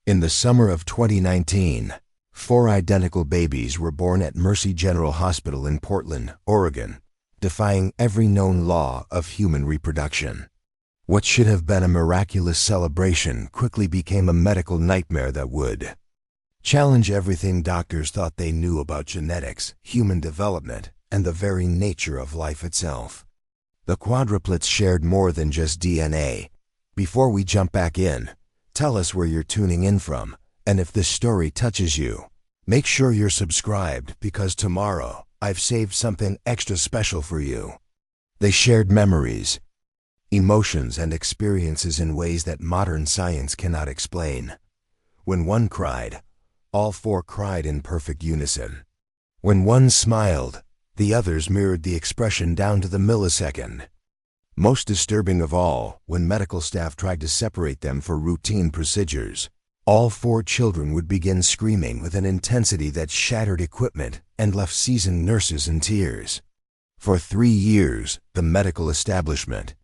In the summer of 2019, 4 identical babies were born at Mercy General Hospital in Portland, Oregon, defying every known law of human reproduction. What should have been a miraculous celebration quickly became a medical nightmare that would challenge everything doctors thought they knew about genetics, human development, and the very nature of life itself. The quadruplets shared more than just DNA. Before we jump back in, tell us where you're tuning in from, and if this story touches you, make sure you're subscribed because tomorrow I've saved something extra special for you. They shared memories, emotions, and experiences in ways that modern science cannot explain. When one cried, all 4 cried in perfect unison. When one smiled, the others mirrored the expression down to the millisecond. Most disturbing of all, when medical staff tried to separate them for routine procedures, all 4 children would begin screaming with an intensity that shattered equipment and left seasoned nurses in tears. For 3 years, the medical establishment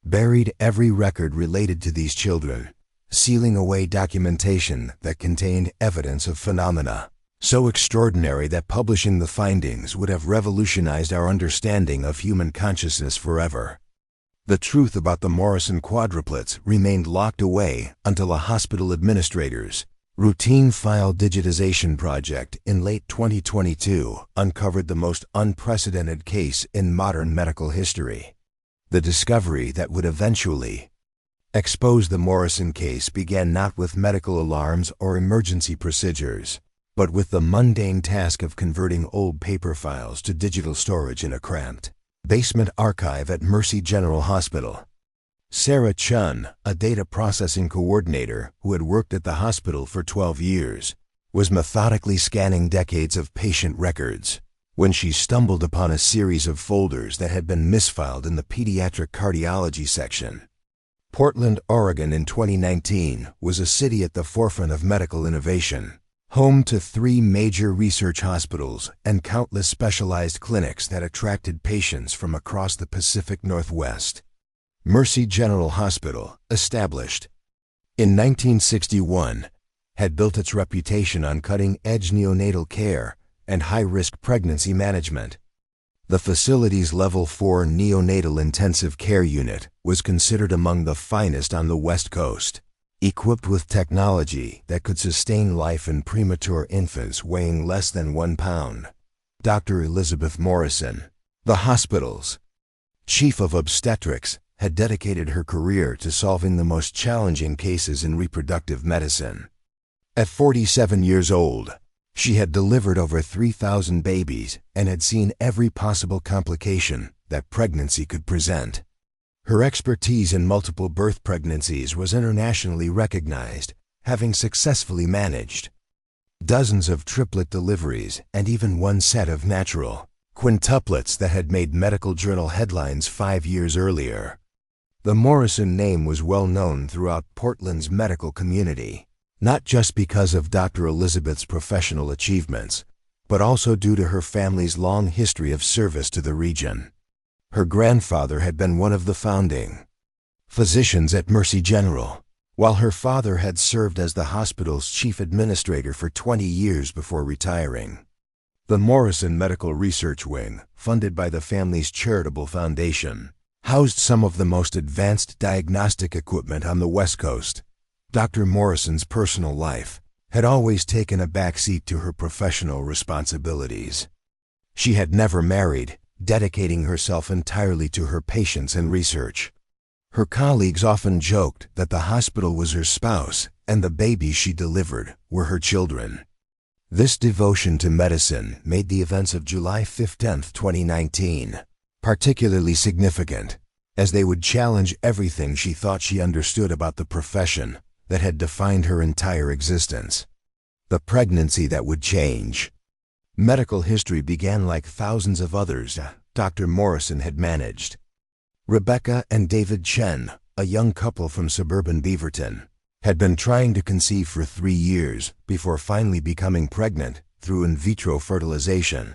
buried every record related to these children, sealing away documentation that contained evidence of phenomena so extraordinary that publishing the findings would have revolutionized our understanding of human consciousness forever. The truth about the Morrison quadruplets remained locked away until a hospital administrator's routine file digitization project in late 2022 uncovered the most unprecedented case in modern medical history. The discovery that would eventually expose the Morrison case began not with medical alarms or emergency procedures, but with the mundane task of converting old paper files to digital storage in a cramped basement archive at Mercy General Hospital. Sarah Chun, a data processing coordinator who had worked at the hospital for 12 years, was methodically scanning decades of patient records when she stumbled upon a series of folders that had been misfiled in the pediatric cardiology section. Portland, Oregon in 2019 was a city at the forefront of medical innovation, home to 3 major research hospitals and countless specialized clinics that attracted patients from across the Pacific Northwest. Mercy General Hospital, established in 1961, had built its reputation on cutting-edge neonatal care and high-risk pregnancy management. The facility's Level 4 neonatal intensive care unit was considered among the finest on the West Coast, equipped with technology that could sustain life in premature infants weighing less than 1 pound. Dr. Elizabeth Morrison, the hospital's chief of obstetrics, had dedicated her career to solving the most challenging cases in reproductive medicine. At 47 years old, she had delivered over 3,000 babies and had seen every possible complication that pregnancy could present. Her expertise in multiple birth pregnancies was internationally recognized, having successfully managed dozens of triplet deliveries and even 1 set of natural quintuplets that had made medical journal headlines 5 years earlier. The Morrison name was well known throughout Portland's medical community, not just because of Dr. Elizabeth's professional achievements, but also due to her family's long history of service to the region. Her grandfather had been one of the founding physicians at Mercy General, while her father had served as the hospital's chief administrator for 20 years before retiring. The Morrison Medical Research Wing, funded by the family's charitable foundation, housed some of the most advanced diagnostic equipment on the West Coast. Dr. Morrison's personal life had always taken a backseat to her professional responsibilities. She had never married, dedicating herself entirely to her patients and research. Her colleagues often joked that the hospital was her spouse and the babies she delivered were her children. This devotion to medicine made the events of July 15, 2019, particularly significant, as they would challenge everything she thought she understood about the profession that had defined her entire existence. The pregnancy that would change. Medical history began like thousands of others Dr. Morrison had managed. Rebecca and David Chen, a young couple from suburban Beaverton, had been trying to conceive for 3 years before finally becoming pregnant through in vitro fertilization.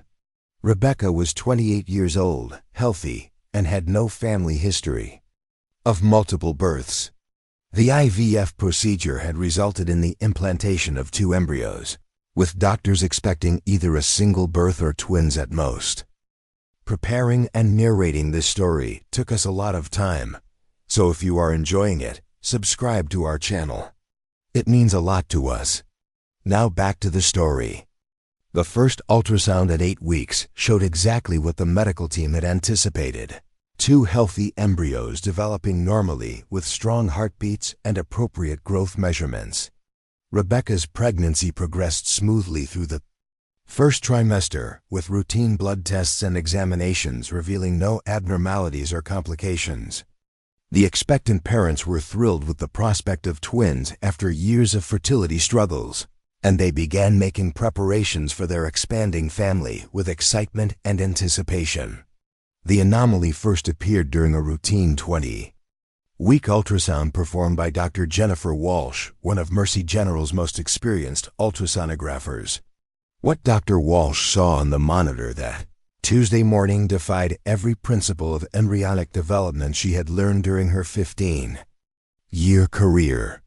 Rebecca was 28 years old, healthy, and had no family history of multiple births. The IVF procedure had resulted in the implantation of 2 embryos, with doctors expecting either a single birth or twins at most. Preparing and narrating this story took us a lot of time, so if you are enjoying it, subscribe to our channel. It means a lot to us. Now back to the story. The first ultrasound at 8 weeks showed exactly what the medical team had anticipated. 2 healthy embryos developing normally with strong heartbeats and appropriate growth measurements. Rebecca's pregnancy progressed smoothly through the first trimester, with routine blood tests and examinations revealing no abnormalities or complications. The expectant parents were thrilled with the prospect of twins after years of fertility struggles, and they began making preparations for their expanding family with excitement and anticipation. The anomaly first appeared during a routine 20-week ultrasound performed by Dr. Jennifer Walsh, one of Mercy General's most experienced ultrasonographers. What Dr. Walsh saw on the monitor that Tuesday morning defied every principle of embryonic development she had learned during her 15-year career.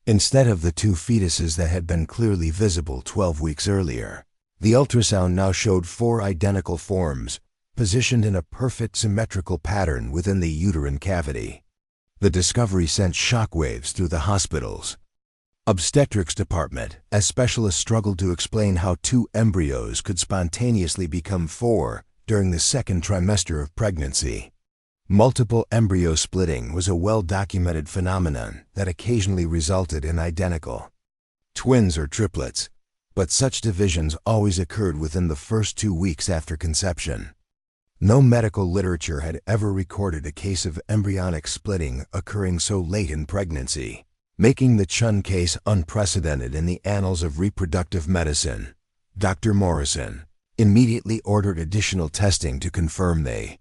Instead of the 2 fetuses that had been clearly visible 12 weeks earlier, the ultrasound now showed 4 identical forms, positioned in a perfect symmetrical pattern within the uterine cavity. The discovery sent shockwaves through the hospital's obstetrics department as specialists struggled to explain how 2 embryos could spontaneously become 4 during the 2nd trimester of pregnancy. Multiple embryo splitting was a well-documented phenomenon that occasionally resulted in identical twins or triplets, but such divisions always occurred within the first 2 weeks after conception. No medical literature had ever recorded a case of embryonic splitting occurring so late in pregnancy, making the Chun case unprecedented in the annals of reproductive medicine. Dr. Morrison immediately ordered additional testing to confirm the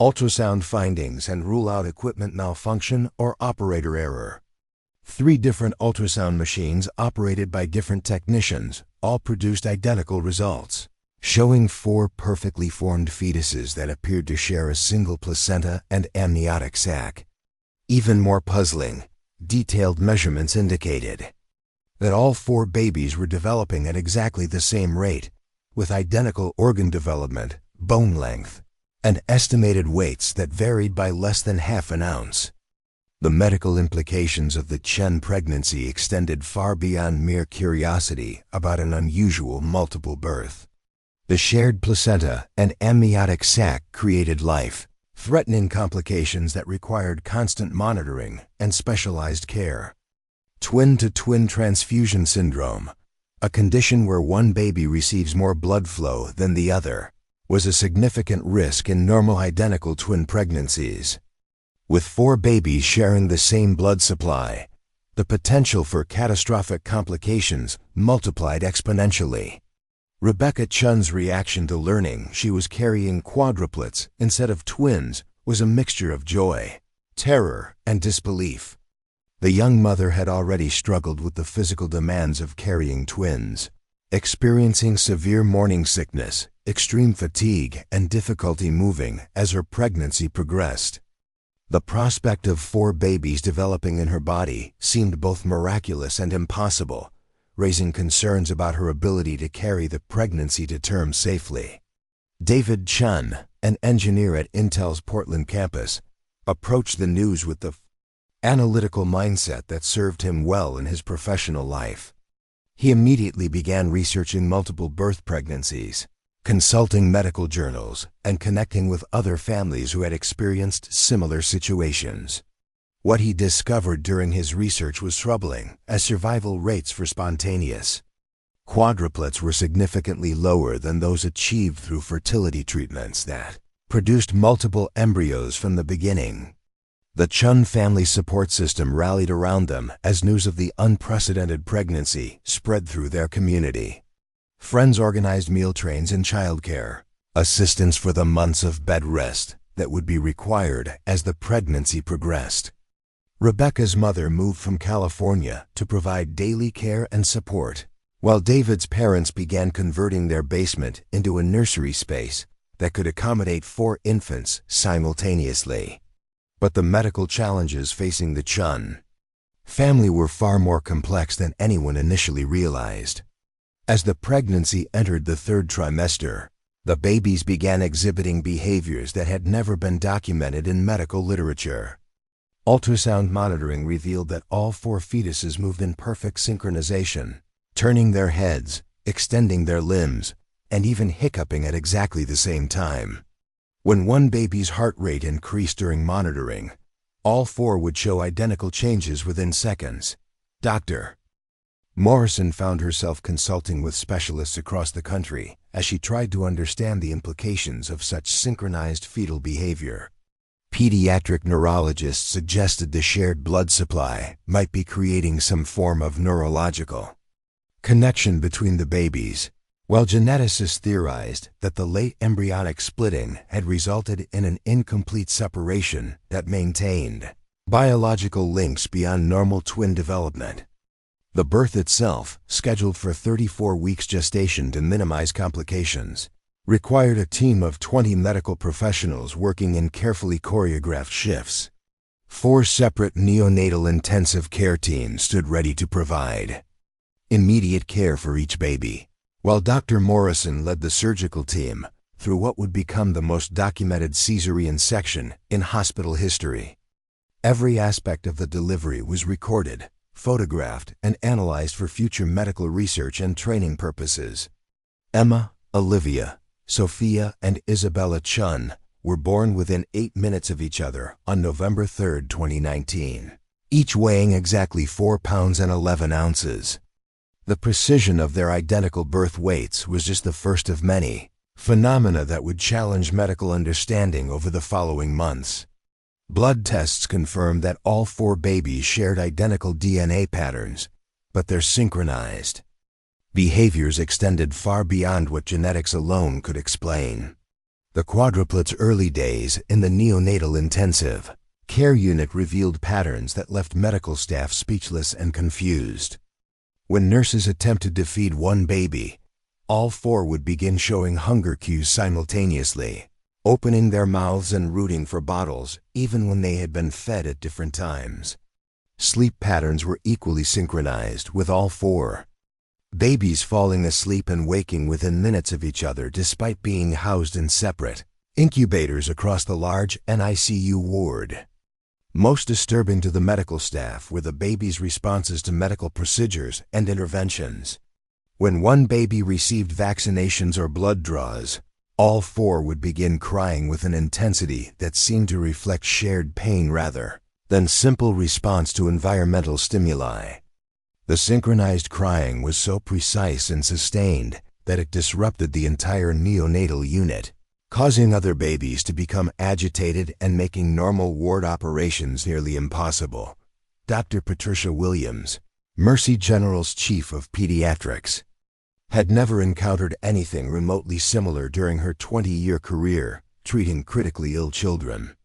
ultrasound findings and rule out equipment malfunction or operator error. 3 different ultrasound machines operated by different technicians all produced identical results, showing 4 perfectly formed fetuses that appeared to share a single placenta and amniotic sac. Even more puzzling, detailed measurements indicated that all 4 babies were developing at exactly the same rate, with identical organ development, bone length, and estimated weights that varied by less than half an ounce. The medical implications of the Chen pregnancy extended far beyond mere curiosity about an unusual multiple birth. The shared placenta and amniotic sac created life-threatening complications that required constant monitoring and specialized care. Twin-to-twin transfusion syndrome, a condition where one baby receives more blood flow than the other, was a significant risk in normal identical twin pregnancies. With 4 babies sharing the same blood supply, the potential for catastrophic complications multiplied exponentially. Rebecca Chun's reaction to learning she was carrying quadruplets instead of twins was a mixture of joy, terror, and disbelief. The young mother had already struggled with the physical demands of carrying twins, experiencing severe morning sickness, extreme fatigue, and difficulty moving as her pregnancy progressed. The prospect of 4 babies developing in her body seemed both miraculous and impossible, raising concerns about her ability to carry the pregnancy to term safely. David Chun, an engineer at Intel's Portland campus, approached the news with the analytical mindset that served him well in his professional life. He immediately began researching multiple birth pregnancies, consulting medical journals, and connecting with other families who had experienced similar situations. What he discovered during his research was troubling, as survival rates for spontaneous quadruplets were significantly lower than those achieved through fertility treatments that produced multiple embryos from the beginning. The Chun family support system rallied around them as news of the unprecedented pregnancy spread through their community. Friends organized meal trains and childcare, assistance for the months of bed rest that would be required as the pregnancy progressed. Rebecca's mother moved from California to provide daily care and support, while David's parents began converting their basement into a nursery space that could accommodate 4 infants simultaneously. But the medical challenges facing the Chun Family were far more complex than anyone initially realized. As the pregnancy entered the third trimester, the babies began exhibiting behaviors that had never been documented in medical literature. Ultrasound monitoring revealed that all 4 fetuses moved in perfect synchronization, turning their heads, extending their limbs, and even hiccuping at exactly the same time. When one baby's heart rate increased during monitoring, all 4 would show identical changes within seconds. Dr. Morrison found herself consulting with specialists across the country as she tried to understand the implications of such synchronized fetal behavior. Pediatric neurologists suggested the shared blood supply might be creating some form of neurological connection between the babies, while geneticists theorized that the late embryonic splitting had resulted in an incomplete separation that maintained biological links beyond normal twin development. The birth itself, scheduled for 34 weeks gestation to minimize complications, required a team of 20 medical professionals working in carefully choreographed shifts. 4 separate neonatal intensive care teams stood ready to provide immediate care for each baby, while Dr. Morrison led the surgical team through what would become the most documented cesarean section in hospital history. Every aspect of the delivery was recorded, photographed, and analyzed for future medical research and training purposes. Emma, Olivia, Sophia, and Isabella Chun were born within 8 minutes of each other on November 3, 2019, each weighing exactly 4 pounds and 11 ounces. The precision of their identical birth weights was just the first of many phenomena that would challenge medical understanding over the following months. Blood tests confirmed that all 4 babies shared identical DNA patterns, but their synchronized behaviors extended far beyond what genetics alone could explain. The quadruplets' early days in the neonatal intensive care unit revealed patterns that left medical staff speechless and confused. When nurses attempted to feed one baby, all 4 would begin showing hunger cues simultaneously, opening their mouths and rooting for bottles even when they had been fed at different times. Sleep patterns were equally synchronized with all 4. Babies falling asleep and waking within minutes of each other despite being housed in separate incubators across the large NICU ward. Most disturbing to the medical staff were the babies' responses to medical procedures and interventions. When one baby received vaccinations or blood draws, all 4 would begin crying with an intensity that seemed to reflect shared pain rather than simple response to environmental stimuli. The synchronized crying was so precise and sustained that it disrupted the entire neonatal unit, causing other babies to become agitated and making normal ward operations nearly impossible. Dr. Patricia Williams, Mercy General's chief of pediatrics, had never encountered anything remotely similar during her 20-year career treating critically ill children.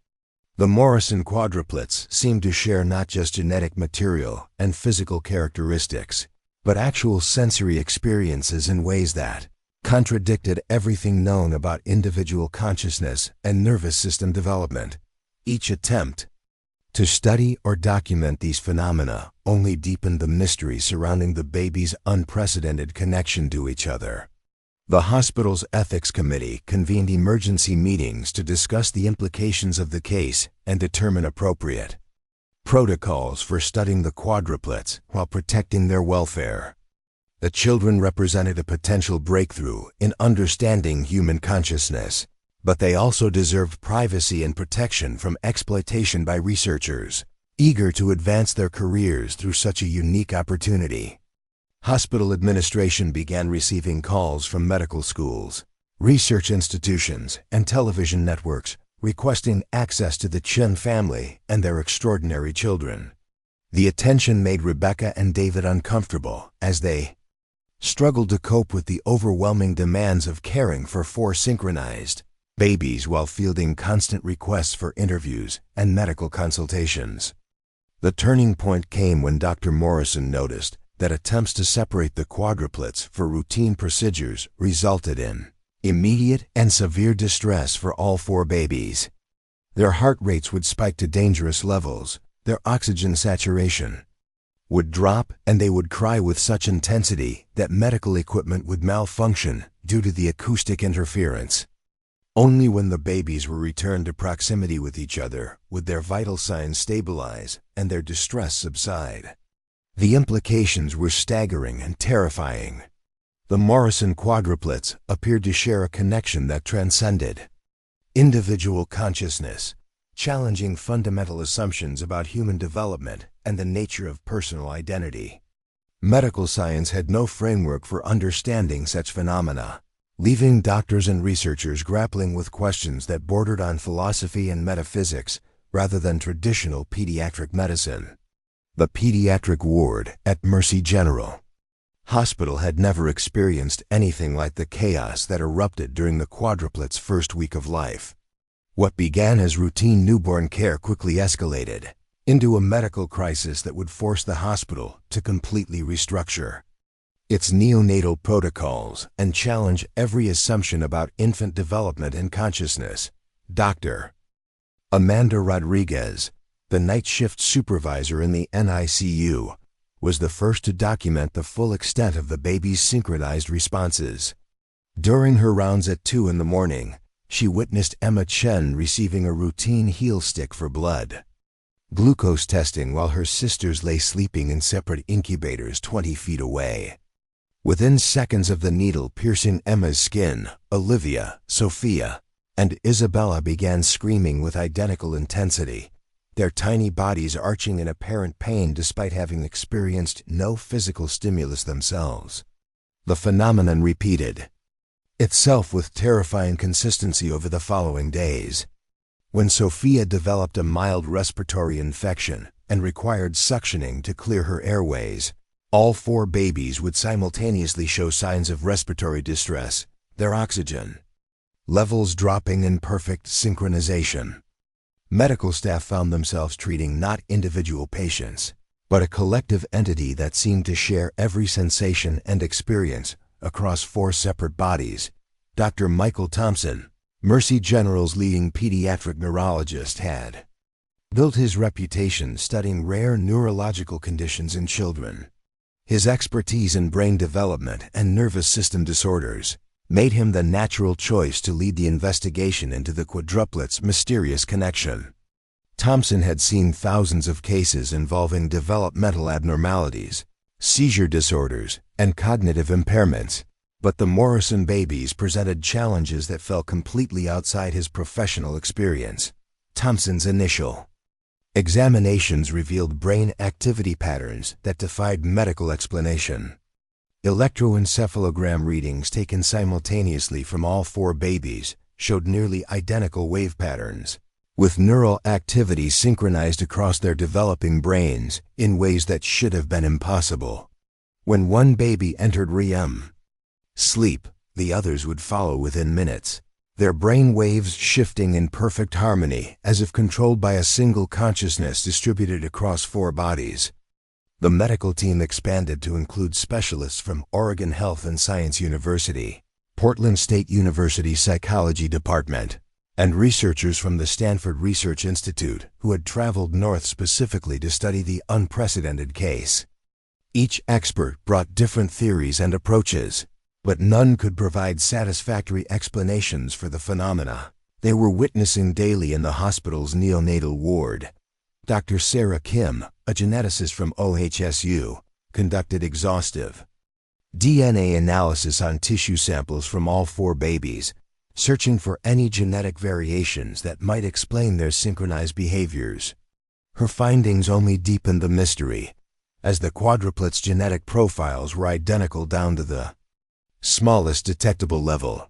The Morrison quadruplets seemed to share not just genetic material and physical characteristics, but actual sensory experiences in ways that contradicted everything known about individual consciousness and nervous system development. Each attempt to study or document these phenomena only deepened the mystery surrounding the baby's unprecedented connection to each other. The hospital's ethics committee convened emergency meetings to discuss the implications of the case and determine appropriate protocols for studying the quadruplets while protecting their welfare. The children represented a potential breakthrough in understanding human consciousness, but they also deserved privacy and protection from exploitation by researchers eager to advance their careers through such a unique opportunity. Hospital administration began receiving calls from medical schools, research institutions, and television networks requesting access to the Chun family and their extraordinary children. The attention made Rebecca and David uncomfortable as they struggled to cope with the overwhelming demands of caring for 4 synchronized babies while fielding constant requests for interviews and medical consultations. The turning point came when Dr. Morrison noticed that attempts to separate the quadruplets for routine procedures resulted in immediate and severe distress for all 4 babies. Their heart rates would spike to dangerous levels, their oxygen saturation would drop and they would cry with such intensity that medical equipment would malfunction due to the acoustic interference. Only when the babies were returned to proximity with each other would their vital signs stabilize and their distress subside. The implications were staggering and terrifying. The Morrison quadruplets appeared to share a connection that transcended individual consciousness, challenging fundamental assumptions about human development and the nature of personal identity. Medical science had no framework for understanding such phenomena, leaving doctors and researchers grappling with questions that bordered on philosophy and metaphysics rather than traditional pediatric medicine. The pediatric ward at Mercy General Hospital had never experienced anything like the chaos that erupted during the quadruplets' first week of life. What began as routine newborn care quickly escalated into a medical crisis that would force the hospital to completely restructure its neonatal protocols and challenge every assumption about infant development and consciousness. Dr. Amanda Rodriguez, the night shift supervisor in the NICU, was the first to document the full extent of the baby's synchronized responses. During her rounds at 2 in the morning, she witnessed Emma Chen receiving a routine heel stick for blood glucose testing while her sisters lay sleeping in separate incubators 20 feet away. Within seconds of the needle piercing Emma's skin, Olivia, Sophia, and Isabella began screaming with identical intensity, their tiny bodies arching in apparent pain despite having experienced no physical stimulus themselves. The phenomenon repeated itself with terrifying consistency over the following days. When Sophia developed a mild respiratory infection and required suctioning to clear her airways, all 4 babies would simultaneously show signs of respiratory distress, their oxygen levels dropping in perfect synchronization. Medical staff found themselves treating not individual patients, but a collective entity that seemed to share every sensation and experience across 4 separate bodies. Dr. Michael Thompson, Mercy General's leading pediatric neurologist, had built his reputation studying rare neurological conditions in children. His expertise in brain development and nervous system disorders made him the natural choice to lead the investigation into the quadruplets' mysterious connection. Thompson had seen thousands of cases involving developmental abnormalities, seizure disorders, and cognitive impairments, but the Morrison babies presented challenges that fell completely outside his professional experience. Thompson's initial examinations revealed brain activity patterns that defied medical explanation. Electroencephalogram readings taken simultaneously from all 4 babies showed nearly identical wave patterns, with neural activity synchronized across their developing brains in ways that should have been impossible. When one baby entered REM sleep, the others would follow within minutes, their brain waves shifting in perfect harmony as if controlled by a single consciousness distributed across 4 bodies. The medical team expanded to include specialists from Oregon Health and Science University, Portland State University Psychology Department, and researchers from the Stanford Research Institute who had traveled north specifically to study the unprecedented case. Each expert brought different theories and approaches, but none could provide satisfactory explanations for the phenomena they were witnessing daily in the hospital's neonatal ward. Dr. Sarah Kim, a geneticist from OHSU, conducted exhaustive DNA analysis on tissue samples from all 4 babies, searching for any genetic variations that might explain their synchronized behaviors. Her findings only deepened the mystery, as the quadruplets' genetic profiles were identical down to the smallest detectable level.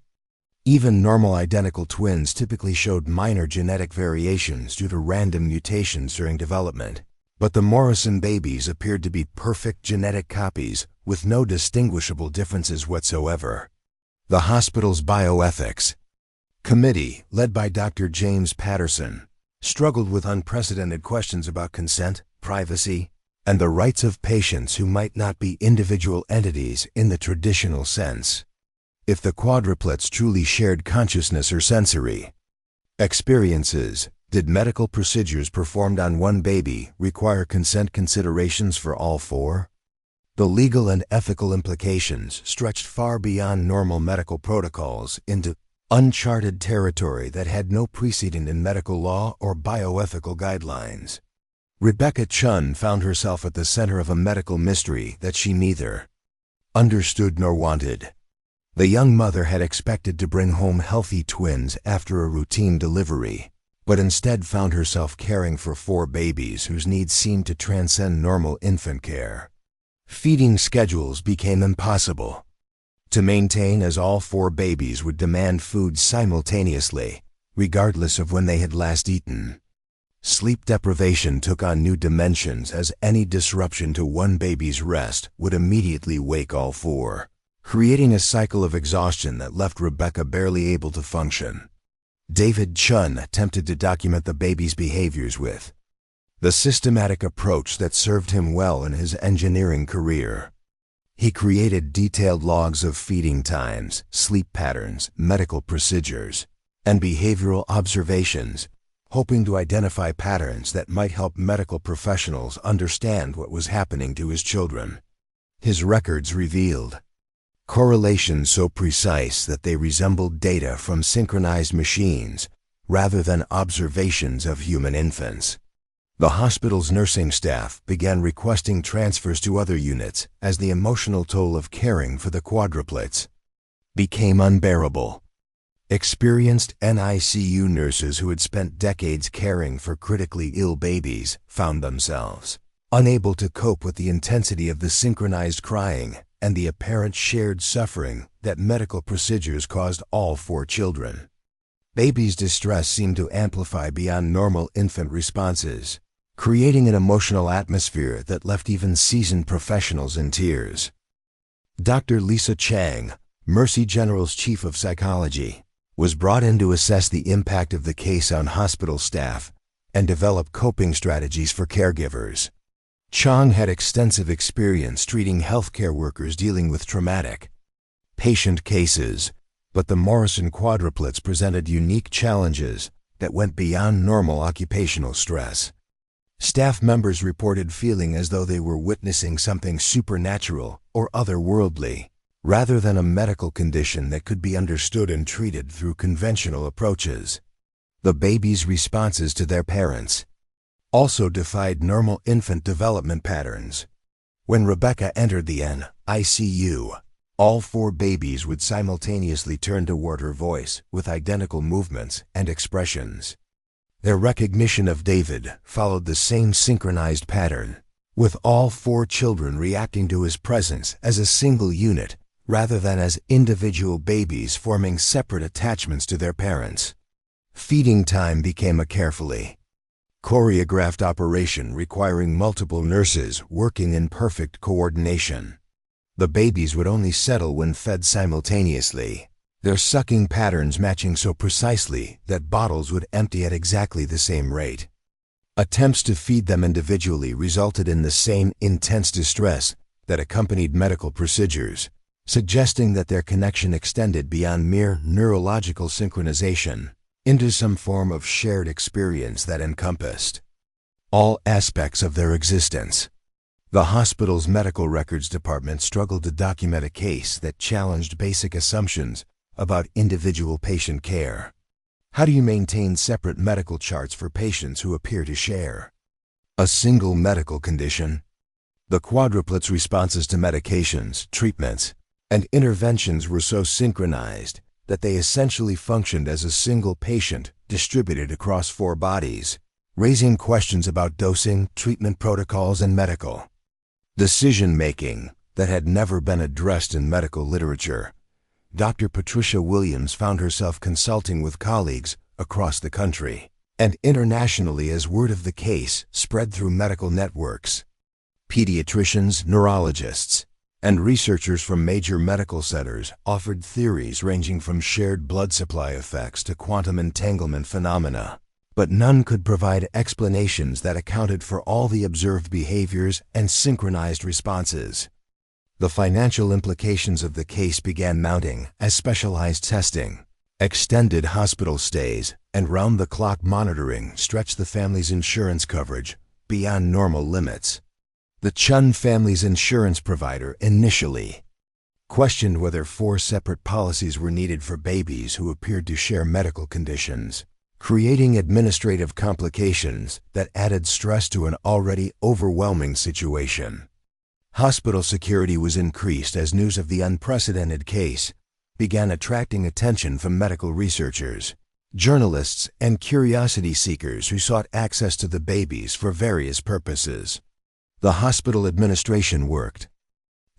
Even normal identical twins typically showed minor genetic variations due to random mutations during development, but the Morrison babies appeared to be perfect genetic copies with no distinguishable differences whatsoever. The hospital's bioethics committee, led by Dr. James Patterson, struggled with unprecedented questions about consent, privacy, and the rights of patients who might not be individual entities in the traditional sense. If the quadruplets truly shared consciousness or sensory experiences, Did medical procedures performed on one baby require consent considerations for all four? The legal and ethical implications stretched far beyond normal medical protocols into uncharted territory that had no precedent in medical law or bioethical guidelines. Rebecca Chun found herself at the center of a medical mystery that she neither understood nor wanted. The young mother had expected to bring home healthy twins after a routine delivery, but instead found herself caring for four babies whose needs seemed to transcend normal infant care. Feeding schedules became impossible to maintain, as all four babies would demand food simultaneously, regardless of when they had last eaten. Sleep deprivation took on new dimensions, as any disruption to one baby's rest would immediately wake all four, creating a cycle of exhaustion that left Rebecca barely able to function. David Chun attempted to document the baby's behaviors with the systematic approach that served him well in his engineering career. He created detailed logs of feeding times, sleep patterns, medical procedures, and behavioral observations, hoping to identify patterns that might help medical professionals understand what was happening to his children. His records revealed correlations so precise that they resembled data from synchronized machines rather than observations of human infants. The hospital's nursing staff began requesting transfers to other units as the emotional toll of caring for the quadruplets became unbearable. Experienced NICU nurses who had spent decades caring for critically ill babies found themselves unable to cope with the intensity of the synchronized crying and the apparent shared suffering that medical procedures caused all four children. Baby's distress seemed to amplify beyond normal infant responses, creating an emotional atmosphere that left even seasoned professionals in tears. Dr. Lisa Chang, Mercy General's chief of psychology, was brought in to assess the impact of the case on hospital staff and develop coping strategies for caregivers. Chang had extensive experience treating healthcare workers dealing with traumatic patient cases, but the Morrison quadruplets presented unique challenges that went beyond normal occupational stress. Staff members reported feeling as though they were witnessing something supernatural or otherworldly, rather than a medical condition that could be understood and treated through conventional approaches. The babies' responses to their parents also defied normal infant development patterns. When Rebecca entered the NICU, all four babies would simultaneously turn toward her voice with identical movements and expressions. Their recognition of David followed the same synchronized pattern, with all four children reacting to his presence as a single unit rather than as individual babies forming separate attachments to their parents. Feeding time became a carefully choreographed operation requiring multiple nurses working in perfect coordination. The babies would only settle when fed simultaneously, their sucking patterns matching so precisely that bottles would empty at exactly the same rate. Attempts to feed them individually resulted in the same intense distress that accompanied medical procedures, suggesting that their connection extended beyond mere neurological synchronization into some form of shared experience that encompassed all aspects of their existence. The hospital's medical records department struggled to document a case that challenged basic assumptions about individual patient care. How do you maintain separate medical charts for patients who appear to share a single medical condition? The quadruplets' responses to medications, treatments, and interventions were so synchronized that they essentially functioned as a single patient distributed across four bodies, raising questions about dosing, treatment protocols, and medical decision-making that had never been addressed in medical literature. Dr. Patricia Williams found herself consulting with colleagues across the country and internationally as word of the case spread through medical networks. Pediatricians, neurologists, and researchers from major medical centers offered theories ranging from shared blood supply effects to quantum entanglement phenomena, but none could provide explanations that accounted for all the observed behaviors and synchronized responses. The financial implications of the case began mounting as specialized testing Extended hospital stays and round-the-clock monitoring stretched the family's insurance coverage beyond normal limits. The Chun family's insurance provider initially questioned whether 4 separate policies were needed for babies who appeared to share medical conditions, creating administrative complications that added stress to an already overwhelming situation. Hospital security was increased as news of the unprecedented case began attracting attention from medical researchers, journalists, and curiosity seekers who sought access to the babies for various purposes. The hospital administration worked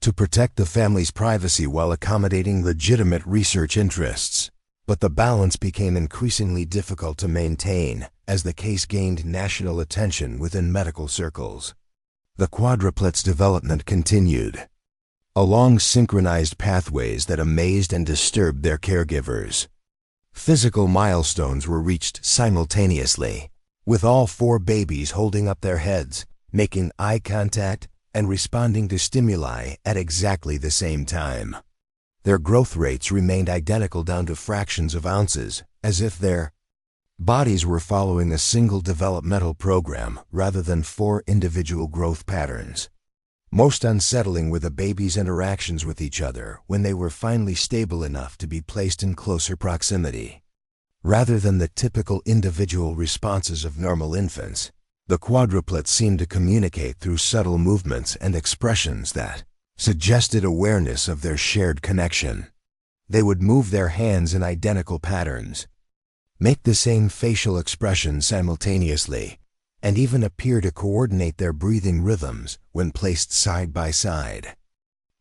to protect the family's privacy while accommodating legitimate research interests, but the balance became increasingly difficult to maintain as the case gained national attention within medical circles. The quadruplets' development continued along synchronized pathways that amazed and disturbed their caregivers. Physical milestones were reached simultaneously, with all 4 babies holding up their heads, making eye contact, and responding to stimuli at exactly the same time. Their growth rates remained identical down to fractions of ounces, as if their bodies were following a single developmental program rather than 4 individual growth patterns. Most unsettling were the babies' interactions with each other when they were finally stable enough to be placed in closer proximity. Rather than the typical individual responses of normal infants, the quadruplets seemed to communicate through subtle movements and expressions that suggested awareness of their shared connection. They would move their hands in identical patterns, make the same facial expressions simultaneously, and even appear to coordinate their breathing rhythms when placed side by side.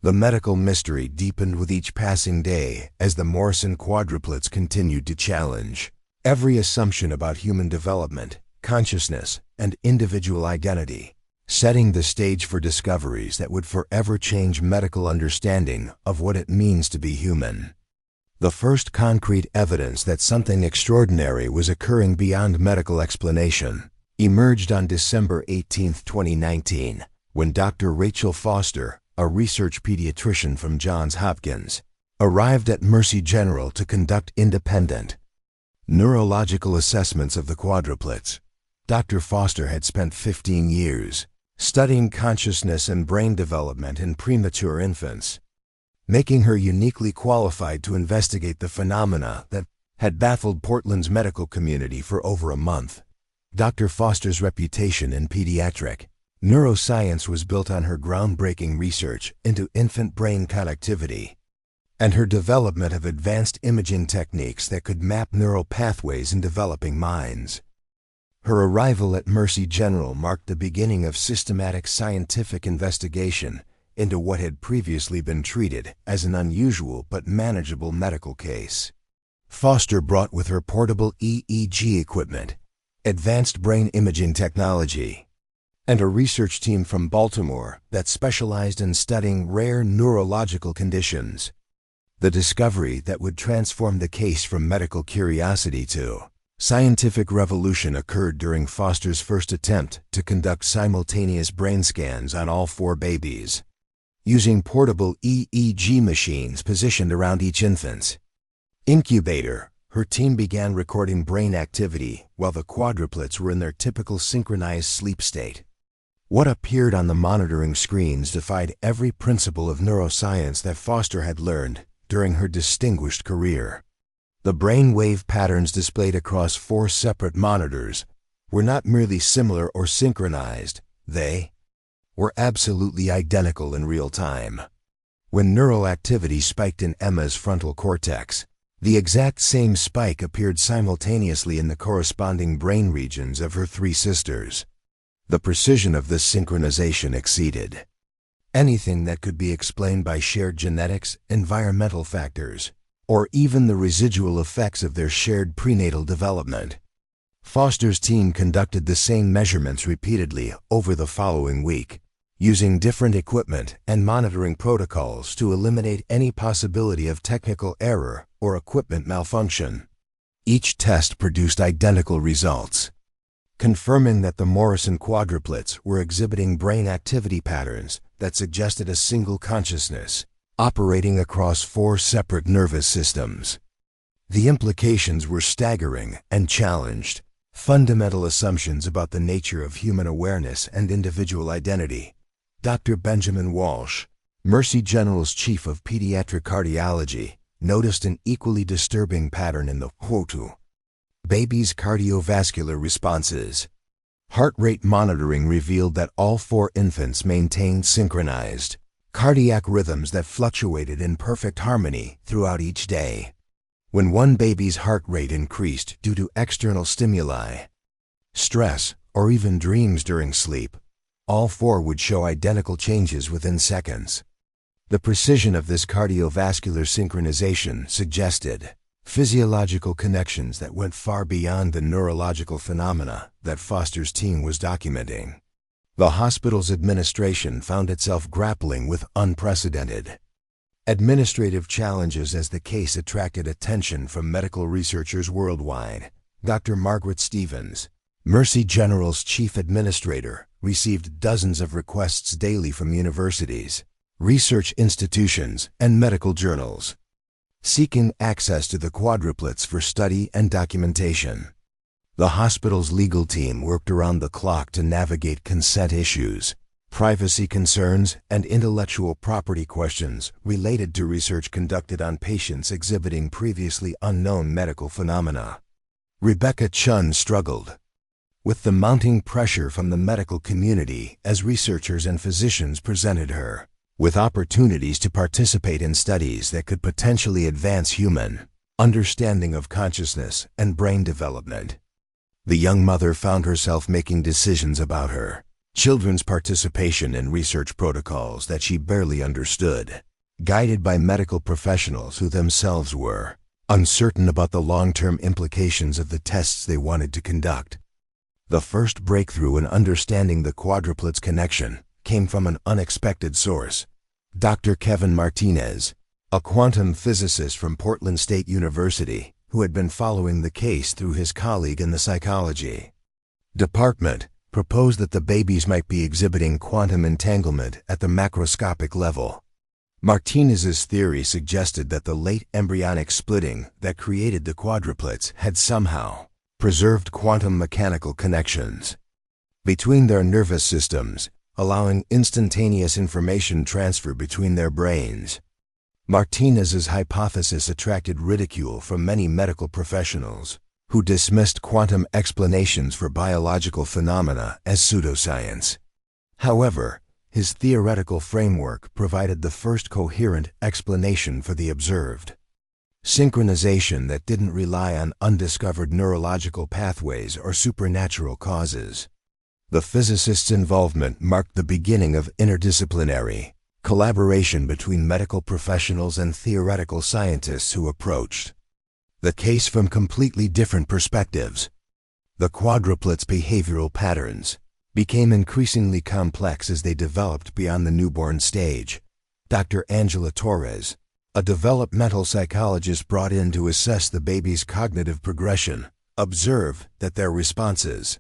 The medical mystery deepened with each passing day as the Morrison quadruplets continued to challenge every assumption about human development, consciousness, and individual identity, setting the stage for discoveries that would forever change medical understanding of what it means to be human. The first concrete evidence that something extraordinary was occurring beyond medical explanation emerged on December 18, 2019, when Dr. Rachel Foster, a research pediatrician from Johns Hopkins, arrived at Mercy General to conduct independent neurological assessments of the quadruplets. Dr. Foster had spent 15 years studying consciousness and brain development in premature infants, making her uniquely qualified to investigate the phenomena that had baffled Portland's medical community for over a month. Dr. Foster's reputation in pediatric neuroscience was built on her groundbreaking research into infant brain connectivity and her development of advanced imaging techniques that could map neural pathways in developing minds. Her arrival at Mercy General marked the beginning of systematic scientific investigation into what had previously been treated as an unusual but manageable medical case. Foster brought with her portable EEG equipment, advanced brain imaging technology, and a research team from Baltimore that specialized in studying rare neurological conditions. The discovery that would transform the case from medical curiosity to scientific revolution occurred during Foster's first attempt to conduct simultaneous brain scans on all 4 babies, using portable EEG machines positioned around each infant's incubator. Her team began recording brain activity while the quadruplets were in their typical synchronized sleep state. What appeared on the monitoring screens defied every principle of neuroscience that Foster had learned during her distinguished career. The brainwave patterns displayed across 4 separate monitors were not merely similar or synchronized, they were absolutely identical in real time. When neural activity spiked in Emma's frontal cortex, the exact same spike appeared simultaneously in the corresponding brain regions of her 3 sisters. The precision of this synchronization exceeded anything that could be explained by shared genetics, environmental factors, or even the residual effects of their shared prenatal development. Foster's team conducted the same measurements repeatedly over the following week, using different equipment and monitoring protocols to eliminate any possibility of technical error or equipment malfunction. Each test produced identical results, confirming that the Morrison quadruplets were exhibiting brain activity patterns that suggested a single consciousness operating across 4 separate nervous systems. The implications were staggering and challenged fundamental assumptions about the nature of human awareness and individual identity. Dr. Benjamin Walsh, Mercy General's chief of pediatric cardiology, noticed an equally disturbing pattern in the baby's cardiovascular responses. Heart rate monitoring revealed that all 4 infants maintained synchronized cardiac rhythms that fluctuated in perfect harmony throughout each day. When one baby's heart rate increased due to external stimuli, stress, or even dreams during sleep, all 4 would show identical changes within seconds. The precision of this cardiovascular synchronization suggested physiological connections that went far beyond the neurological phenomena that Foster's team was documenting. The hospital's administration found itself grappling with unprecedented administrative challenges as the case attracted attention from medical researchers worldwide. Dr. Margaret Stevens, Mercy General's chief administrator, received dozens of requests daily from universities, research institutions, and medical journals, seeking access to the quadruplets for study and documentation. The hospital's legal team worked around the clock to navigate consent issues, privacy concerns, and intellectual property questions related to research conducted on patients exhibiting previously unknown medical phenomena. Rebecca Chun struggled with the mounting pressure from the medical community as researchers and physicians presented her with opportunities to participate in studies that could potentially advance human understanding of consciousness and brain development. The young mother found herself making decisions about her children's participation in research protocols that she barely understood, guided by medical professionals who themselves were uncertain about the long-term implications of the tests they wanted to conduct. The first breakthrough in understanding the quadruplets connection came from an unexpected source. Dr. Kevin Martinez, a quantum physicist from Portland State University, who had been following the case through his colleague in the psychology department, proposed that the babies might be exhibiting quantum entanglement at the macroscopic level. Martinez's theory suggested that the late embryonic splitting that created the quadruplets had somehow preserved quantum mechanical connections between their nervous systems, allowing instantaneous information transfer between their brains. Martinez's hypothesis attracted ridicule from many medical professionals, who dismissed quantum explanations for biological phenomena as pseudoscience. However, his theoretical framework provided the first coherent explanation for the observed synchronization that didn't rely on undiscovered neurological pathways or supernatural causes. The physicist's involvement marked the beginning of interdisciplinary collaboration between medical professionals and theoretical scientists who approached the case from completely different perspectives. The quadruplets' behavioral patterns became increasingly complex as they developed beyond the newborn stage. Dr. Angela Torres, a developmental psychologist brought in to assess the baby's cognitive progression, observed that their responses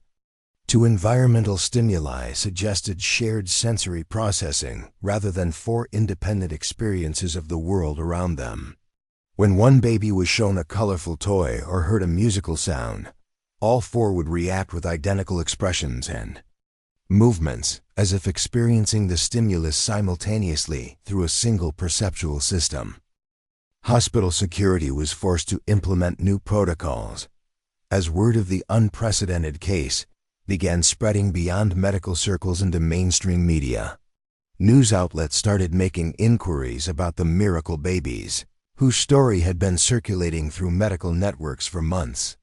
to environmental stimuli suggested shared sensory processing rather than 4 independent experiences of the world around them. When one baby was shown a colorful toy or heard a musical sound, all 4 would react with identical expressions and movements, as if experiencing the stimulus simultaneously through a single perceptual system. Hospital security was forced to implement new protocols as word of the unprecedented case began spreading beyond medical circles into mainstream media. News outlets started making inquiries about the miracle babies, whose story had been circulating through medical networks for months.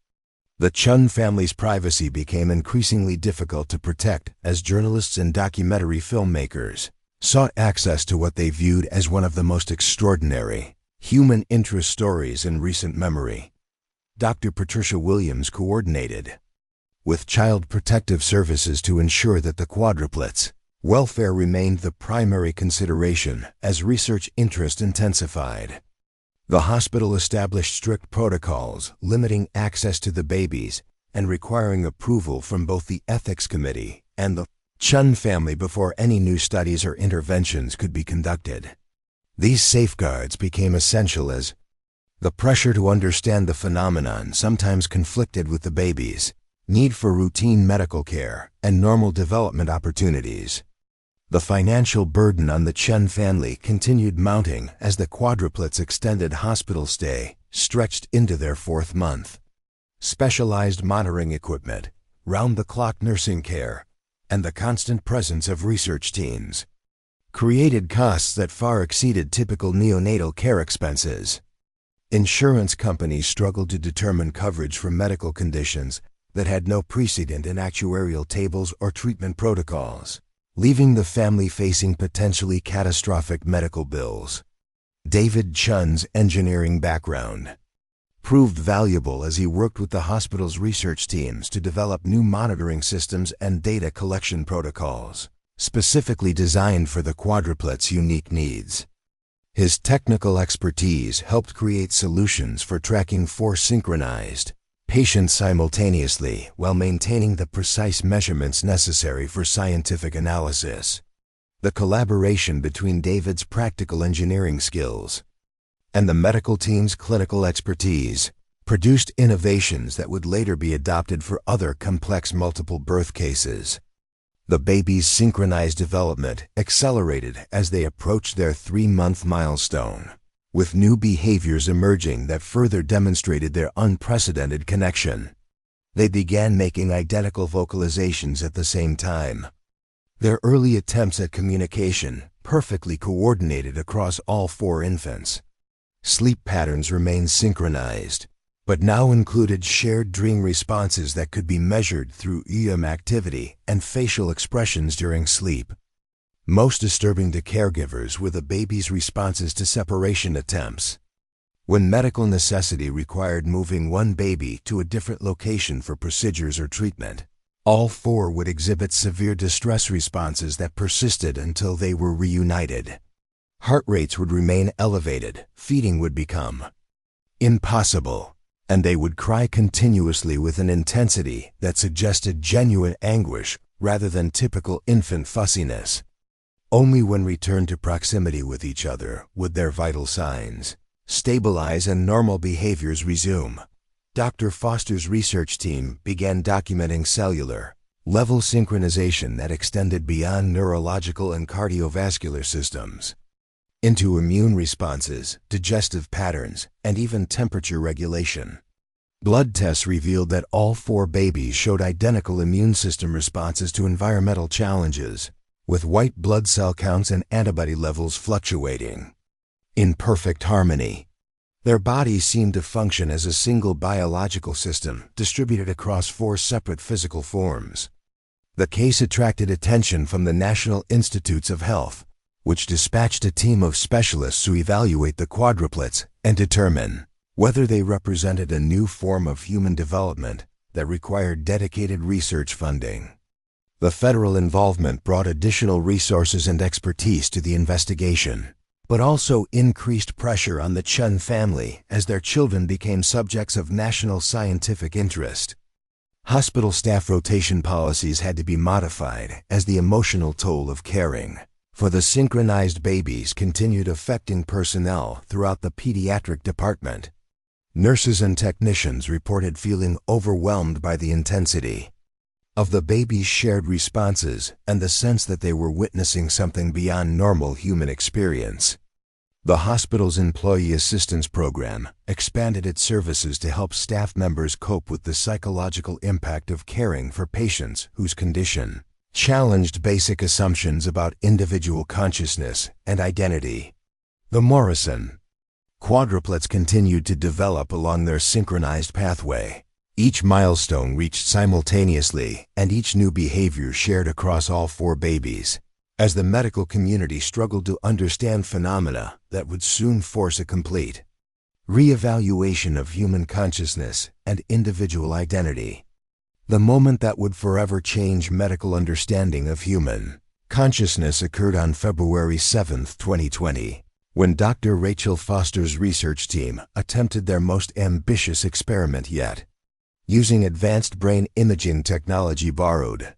The Chun family's privacy became increasingly difficult to protect as journalists and documentary filmmakers sought access to what they viewed as one of the most extraordinary human interest stories in recent memory. Dr. Patricia Williams coordinated with Child Protective Services to ensure that the quadruplets' welfare remained the primary consideration as research interest intensified. The hospital established strict protocols limiting access to the babies and requiring approval from both the ethics committee and the Chun family before any new studies or interventions could be conducted. These safeguards became essential as The pressure to understand the phenomenon sometimes conflicted with the baby's need for routine medical care and normal development opportunities. The financial burden on the Chen family continued mounting as the quadruplets' extended hospital stay stretched into their fourth month. Specialized monitoring equipment, round-the-clock nursing care, and the constant presence of research teams created costs that far exceeded typical neonatal care expenses. Insurance companies struggled to determine coverage for medical conditions that had no precedent in actuarial tables or treatment protocols, leaving the family facing potentially catastrophic medical bills. David Chen's engineering background proved valuable as he worked with the hospital's research teams to develop new monitoring systems and data collection protocols, specifically designed for the quadruplets' unique needs. His technical expertise helped create solutions for tracking four synchronized patients simultaneously while maintaining the precise measurements necessary for scientific analysis. The collaboration between David's practical engineering skills and the medical team's clinical expertise produced innovations that would later be adopted for other complex multiple birth cases. The baby's synchronized development accelerated as they approached their 3-month milestone, with new behaviors emerging that further demonstrated their unprecedented connection. They began making identical vocalizations at the same time. Their early attempts at communication perfectly coordinated across all four infants. Sleep patterns remained synchronized, but now included shared dream responses that could be measured through EM activity and facial expressions during sleep. Most disturbing to caregivers were the baby's responses to separation attempts. When medical necessity required moving one baby to a different location for procedures or treatment, all four would exhibit severe distress responses that persisted until they were reunited. Heart rates would remain elevated, feeding would become impossible, and they would cry continuously with an intensity that suggested genuine anguish rather than typical infant fussiness. Only when returned to proximity with each other would their vital signs stabilize and normal behaviors resume. Dr. Foster's research team began documenting cellular-level synchronization that extended beyond neurological and cardiovascular systems into immune responses, digestive patterns, and even temperature regulation. Blood tests revealed that all four babies showed identical immune system responses to environmental challenges, with white blood cell counts and antibody levels fluctuating in perfect harmony. Their bodies seemed to function as a single biological system distributed across four separate physical forms. The case attracted attention from the National Institutes of Health, which dispatched a team of specialists to evaluate the quadruplets and determine whether they represented a new form of human development that required dedicated research funding. The federal involvement brought additional resources and expertise to the investigation, but also increased pressure on the Chen family as their children became subjects of national scientific interest. Hospital staff rotation policies had to be modified as the emotional toll of caring for the synchronized babies continued affecting personnel throughout the pediatric department. Nurses and technicians reported feeling overwhelmed by the intensity of the babies' shared responses and the sense that they were witnessing something beyond normal human experience. The hospital's Employee Assistance Program expanded its services to help staff members cope with the psychological impact of caring for patients whose condition challenged basic assumptions about individual consciousness and identity. The Morrison quadruplets continued to develop along their synchronized pathway. Each milestone reached simultaneously, and each new behavior shared across all four babies, as the medical community struggled to understand phenomena that would soon force a complete re-evaluation of human consciousness and individual identity. The moment that would forever change medical understanding of human consciousness occurred on February 7, 2020, when Dr. Rachel Foster's research team attempted their most ambitious experiment yet. Using advanced brain imaging technology borrowed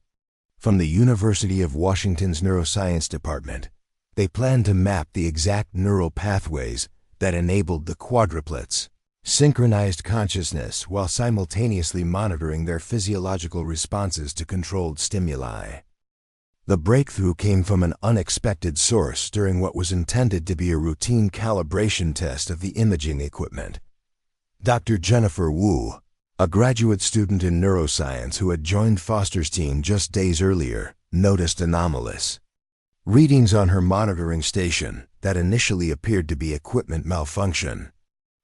from the University of Washington's Neuroscience Department, they planned to map the exact neural pathways that enabled the quadruplets synchronized consciousness while simultaneously monitoring their physiological responses to controlled stimuli. The breakthrough came from an unexpected source during what was intended to be a routine calibration test of the imaging equipment. Dr. Jennifer Wu, a graduate student in neuroscience who had joined Foster's team just days earlier, noticed anomalous readings on her monitoring station that initially appeared to be equipment malfunction.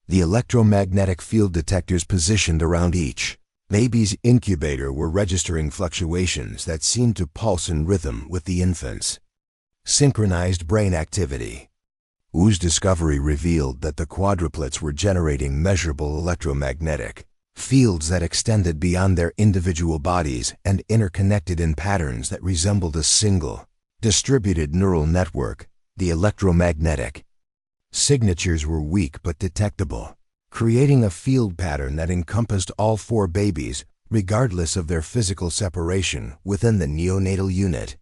The electromagnetic field detectors positioned around each baby's incubator were registering fluctuations that seemed to pulse in rhythm with the infant's synchronized brain activity. Wu's discovery revealed that the quadruplets were generating measurable electromagnetic fields that extended beyond their individual bodies and interconnected in patterns that resembled a single, distributed neural network. The electromagnetic signatures were weak but detectable, creating a field pattern that encompassed all 4 babies, regardless of their physical separation within the neonatal unit.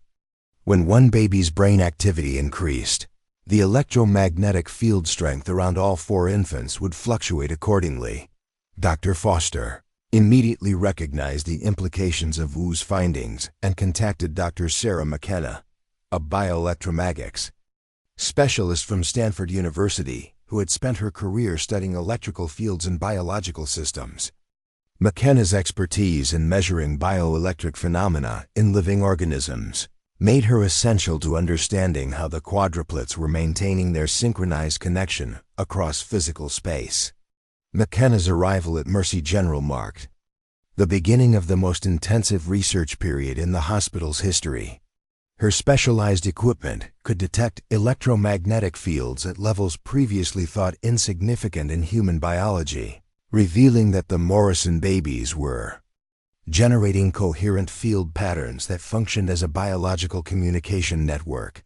When one baby's brain activity increased, the electromagnetic field strength around all 4 infants would fluctuate accordingly. Dr. Foster immediately recognized the implications of Wu's findings and contacted Dr. Sarah McKenna, a bioelectromagnetics specialist from Stanford University who had spent her career studying electrical fields and biological systems. McKenna's expertise in measuring bioelectric phenomena in living organisms made her essential to understanding how the quadruplets were maintaining their synchronized connection across physical space. McKenna's arrival at Mercy General marked the beginning of the most intensive research period in the hospital's history. Her specialized equipment could detect electromagnetic fields at levels previously thought insignificant in human biology, revealing that the Morrison babies were generating coherent field patterns that functioned as a biological communication network.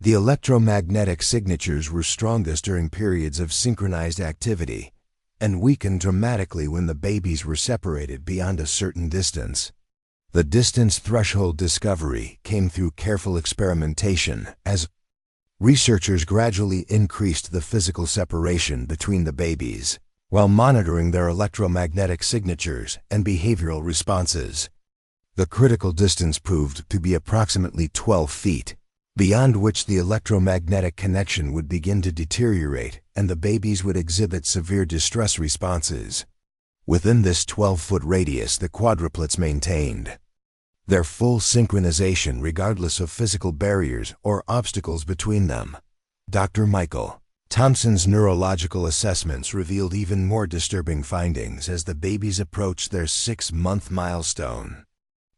The electromagnetic signatures were strongest during periods of synchronized activity and weakened dramatically when the babies were separated beyond a certain distance. The distance threshold discovery came through careful experimentation as researchers gradually increased the physical separation between the babies while monitoring their electromagnetic signatures and behavioral responses. The critical distance proved to be approximately 12 feet, beyond which the electromagnetic connection would begin to deteriorate and the babies would exhibit severe distress responses. Within this 12-foot radius, the quadruplets maintained their full synchronization regardless of physical barriers or obstacles between them. Dr. Michael Thompson's neurological assessments revealed even more disturbing findings as the babies approached their 6-month milestone.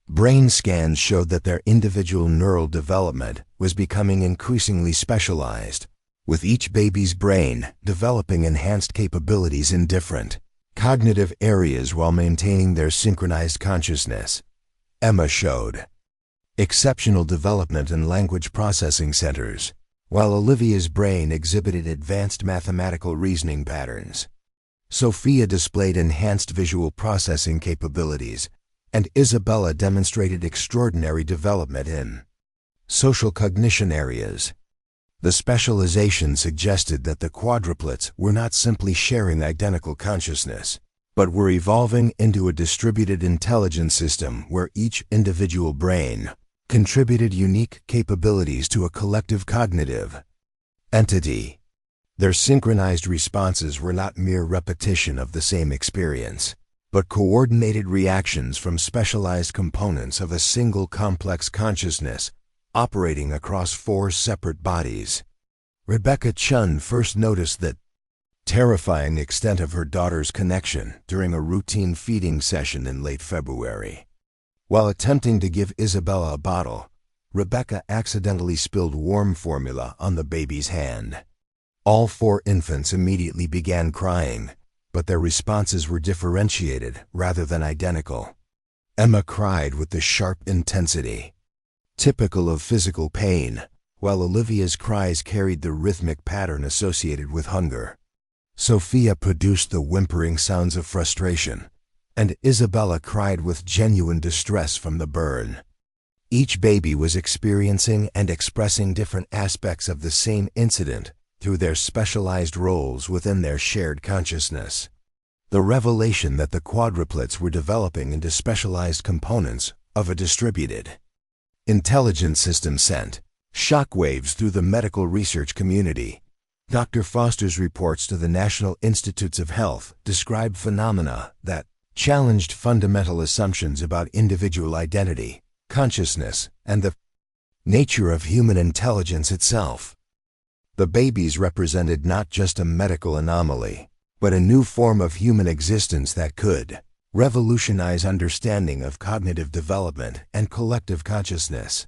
Brain scans showed that their individual neural development was becoming increasingly specialized, with each baby's brain developing enhanced capabilities in different cognitive areas while maintaining their synchronized consciousness. Emma showed exceptional development in language processing centers, while Olivia's brain exhibited advanced mathematical reasoning patterns. Sophia displayed enhanced visual processing capabilities, and Isabella demonstrated extraordinary development in social cognition areas. The specialization suggested that the quadruplets were not simply sharing identical consciousness, but were evolving into a distributed intelligence system where each individual brain contributed unique capabilities to a collective cognitive entity. Their synchronized responses were not mere repetition of the same experience, but coordinated reactions from specialized components of a single complex consciousness operating across 4 separate bodies. Rebecca Chun first noticed the terrifying extent of her daughter's connection during a routine feeding session in late February. While attempting to give Isabella a bottle, Rebecca accidentally spilled warm formula on the baby's hand. All 4 infants immediately began crying, but their responses were differentiated rather than identical. Emma cried with the sharp intensity typical of physical pain, while Olivia's cries carried the rhythmic pattern associated with hunger. Sophia produced the whimpering sounds of frustration, and Isabella cried with genuine distress from the burn. Each baby was experiencing and expressing different aspects of the same incident through their specialized roles within their shared consciousness. The revelation that the quadruplets were developing into specialized components of a distributed intelligence system sent shockwaves through the medical research community. Dr. Foster's reports to the National Institutes of Health describe phenomena that challenged fundamental assumptions about individual identity, consciousness, and the nature of human intelligence itself. The babies represented not just a medical anomaly, but a new form of human existence that could revolutionize understanding of cognitive development and collective consciousness.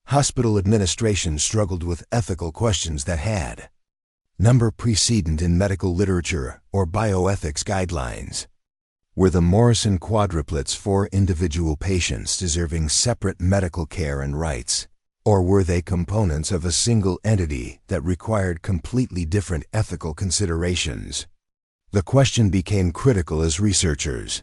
Hospital administration struggled with ethical questions that had number precedent in medical literature or bioethics guidelines. Were the Morrison quadruplets 4 individual patients deserving separate medical care and rights, or were they components of a single entity that required completely different ethical considerations? The question became critical as researchers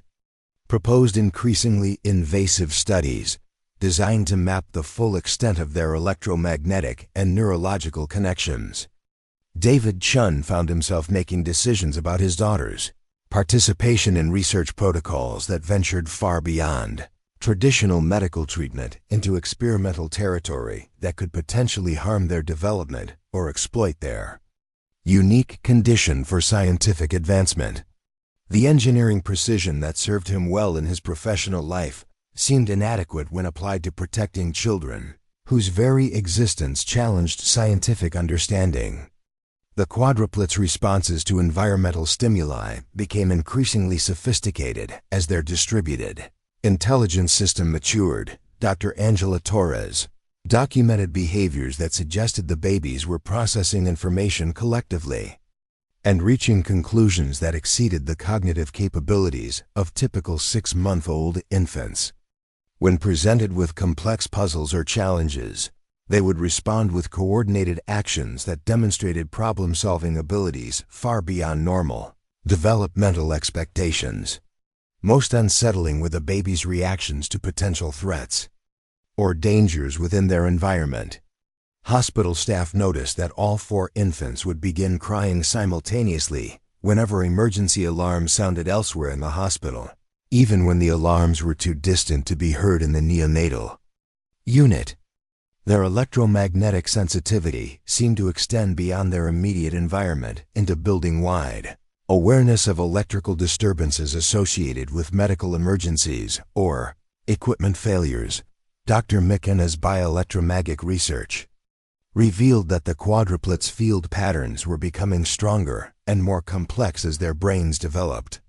proposed increasingly invasive studies designed to map the full extent of their electromagnetic and neurological connections. David Chun found himself making decisions about his daughters' participation in research protocols that ventured far beyond traditional medical treatment into experimental territory that could potentially harm their development or exploit their unique condition for scientific advancement. The engineering precision that served him well in his professional life seemed inadequate when applied to protecting children, whose very existence challenged scientific understanding. The quadruplets' responses to environmental stimuli became increasingly sophisticated as their distributed intelligence system matured. Dr. Angela Torres documented behaviors that suggested the babies were processing information collectively and reaching conclusions that exceeded the cognitive capabilities of typical 6-month-old infants. When presented with complex puzzles or challenges, they would respond with coordinated actions that demonstrated problem-solving abilities far beyond normal developmental expectations. Most unsettling were the babies' reactions to potential threats or dangers within their environment. Hospital staff noticed that all 4 infants would begin crying simultaneously whenever emergency alarms sounded elsewhere in the hospital, even when the alarms were too distant to be heard in the neonatal unit. Their electromagnetic sensitivity seemed to extend beyond their immediate environment into building-wide awareness of electrical disturbances associated with medical emergencies or equipment failures. Dr. McKenna's bioelectromagnetic research revealed that the quadruplets' field patterns were becoming stronger and more complex as their brains developed.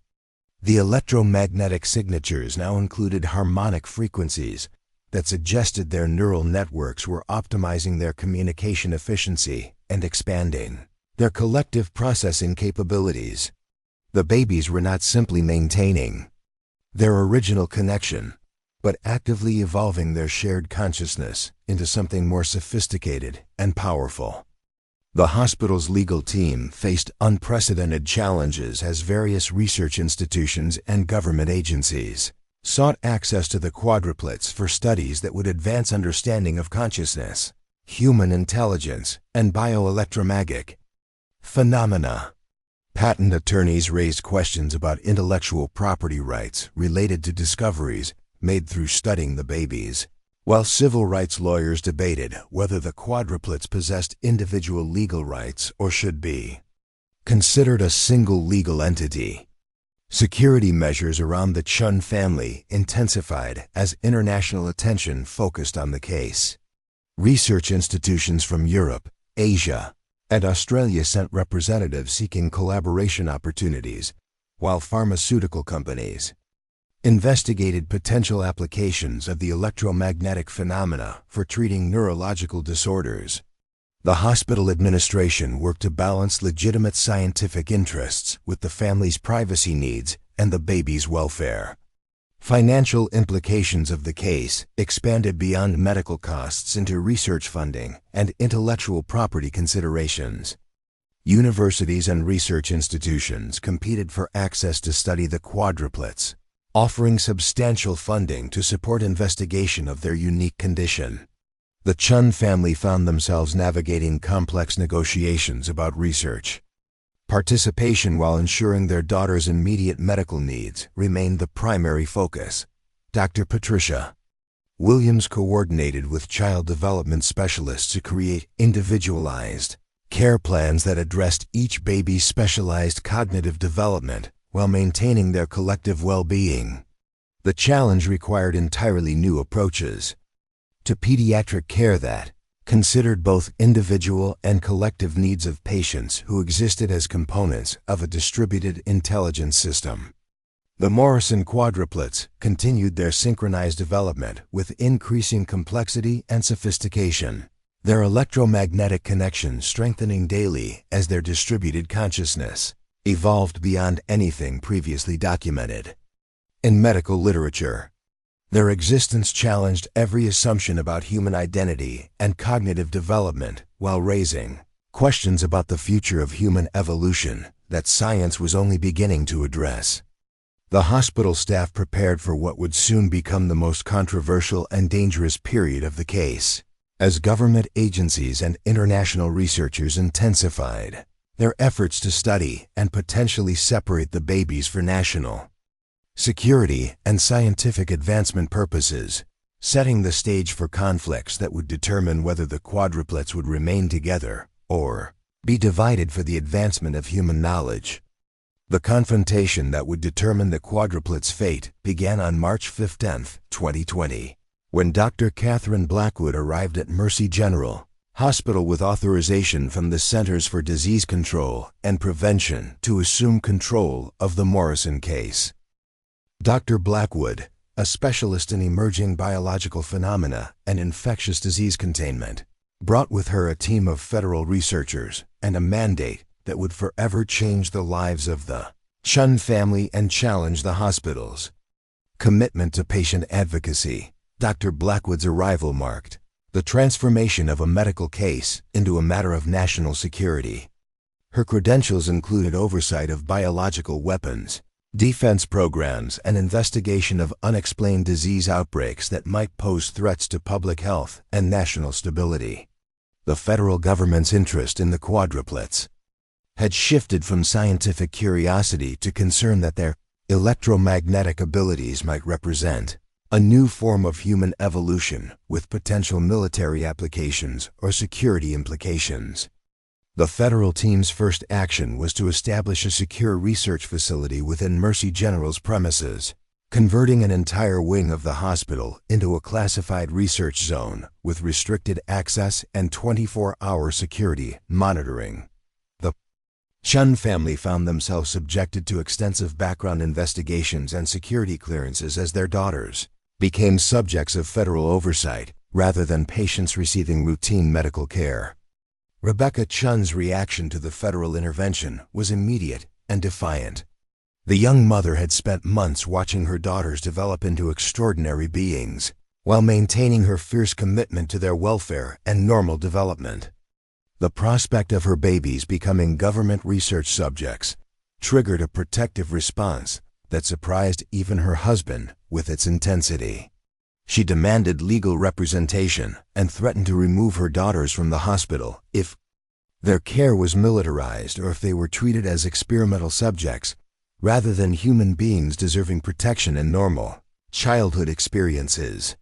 The electromagnetic signatures now included harmonic frequencies that suggested their neural networks were optimizing their communication efficiency and expanding their collective processing capabilities. The babies were not simply maintaining their original connection, but actively evolving their shared consciousness into something more sophisticated and powerful. The hospital's legal team faced unprecedented challenges as various research institutions and government agencies sought access to the quadruplets for studies that would advance understanding of consciousness, human intelligence, and bioelectromagnetic phenomena. Patent attorneys raised questions about intellectual property rights related to discoveries made through studying the babies, while civil rights lawyers debated whether the quadruplets possessed individual legal rights or should be considered a single legal entity. Security measures around the Chun family intensified as international attention focused on the case. Research institutions from Europe, Asia, and Australia sent representatives seeking collaboration opportunities, while pharmaceutical companies investigated potential applications of the electromagnetic phenomena for treating neurological disorders. The hospital administration worked to balance legitimate scientific interests with the family's privacy needs and the baby's welfare. Financial implications of the case expanded beyond medical costs into research funding and intellectual property considerations. Universities and research institutions competed for access to study the quadruplets, offering substantial funding to support investigation of their unique condition. The Chun family found themselves navigating complex negotiations about research. Participation while ensuring their daughter's immediate medical needs remained the primary focus. Dr. Patricia Williams coordinated with child development specialists to create individualized care plans that addressed each baby's specialized cognitive development while maintaining their collective well-being. The challenge required entirely new approaches to pediatric care that considered both individual and collective needs of patients who existed as components of a distributed intelligence system. The Morrison quadruplets continued their synchronized development with increasing complexity and sophistication, their electromagnetic connections strengthening daily as their distributed consciousness evolved beyond anything previously documented. In medical literature, their existence challenged every assumption about human identity and cognitive development while raising questions about the future of human evolution that science was only beginning to address. The hospital staff prepared for what would soon become the most controversial and dangerous period of the case, as government agencies and international researchers intensified their efforts to study and potentially separate the babies for national security and scientific advancement purposes, setting the stage for conflicts that would determine whether the quadruplets would remain together or be divided for the advancement of human knowledge. The confrontation that would determine the quadruplets' fate began on March 15, 2020, when Dr. Catherine Blackwood arrived at Mercy General Hospital with authorization from the Centers for Disease Control and Prevention to assume control of the Morrison case. Dr. Blackwood, a specialist in emerging biological phenomena and infectious disease containment, brought with her a team of federal researchers and a mandate that would forever change the lives of the Chun family and challenge the hospital's commitment to patient advocacy. Dr. Blackwood's arrival marked the transformation of a medical case into a matter of national security. Her credentials included oversight of biological weapons, defense programs, and investigation of unexplained disease outbreaks that might pose threats to public health and national stability. The federal government's interest in the quadruplets had shifted from scientific curiosity to concern that their electromagnetic abilities might represent a new form of human evolution with potential military applications or security implications. The federal team's first action was to establish a secure research facility within Mercy General's premises, converting an entire wing of the hospital into a classified research zone with restricted access and 24-hour security monitoring. The Chun family found themselves subjected to extensive background investigations and security clearances as their daughters became subjects of federal oversight rather than patients receiving routine medical care. Rebecca Chun's reaction to the federal intervention was immediate and defiant. The young mother had spent months watching her daughters develop into extraordinary beings, while maintaining her fierce commitment to their welfare and normal development. The prospect of her babies becoming government research subjects triggered a protective response that surprised even her husband with its intensity. She demanded legal representation and threatened to remove her daughters from the hospital if their care was militarized or if they were treated as experimental subjects rather than human beings deserving protection and normal childhood experiences.